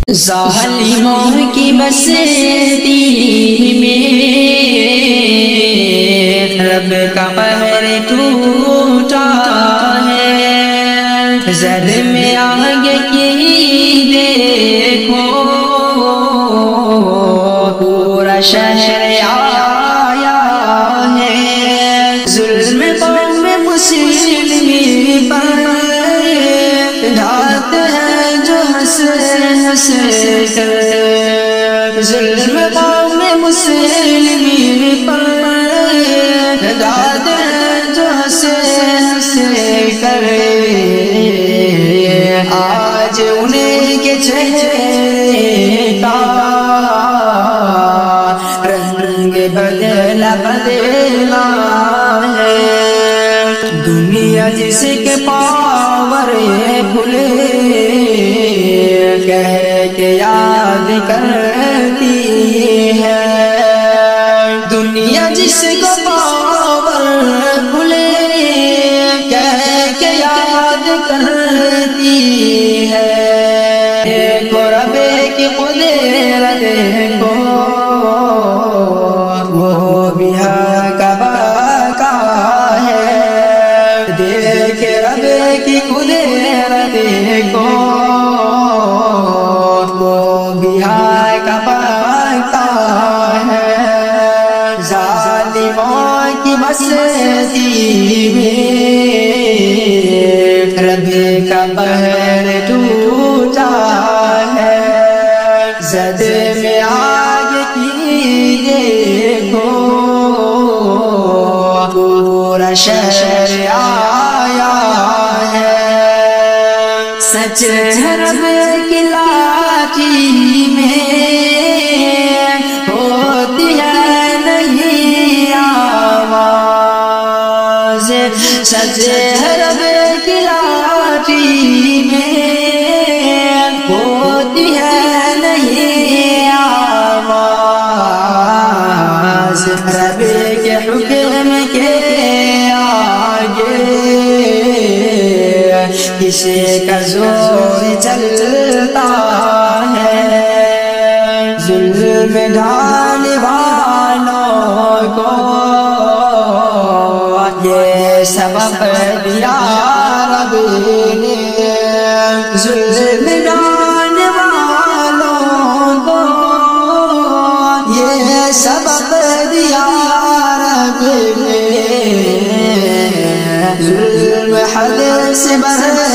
ظالموں کی بستی میں رب کا قہر ٹوٹا ہے، زد میں آگے کی دیکھو پورا شہر آیا ہے، ظلم قوم مسلمی پر ڈھاتے ہیں جو ہنس ہنس کر، ظلم قوم مسلمی پر ڈھاتے ہیں جو ہنس ہنس کر، آج انہیں کے چہرے کا رنگ بدلا بدلا ہے، دنیا جس کے پاور کھلے کہہ کے یاد کرتی ہے، دنیا جس کو پاور کھلے کہہ کے یاد کرتی ہے، دیکھو رب کی قدرت کو وہ بھی حق باقا ہے، دیکھ رب کی قدرت کو وہ بھی حق باقا ہے، ظالموں کی بستی میں رب کا قہر ٹوٹا ہے، زد میں آگ کی دیکھو پورا شہر آیا ہے، سچ ہے رب کی لاٹھی میں ہوتی ہے نہیں آواز، سچ ہے رب کی لاٹھی میں ہوتی ہے نہیں آواز، رب کے حکم کے آگے کسی کا زور چلتا ہے، ظلم ڈھانے والوں کو یہ سبق دیا رب نے، ظلم ڈھانے والوں کو یہ سبق دیا رب نے، ظلم حد سے بڑھ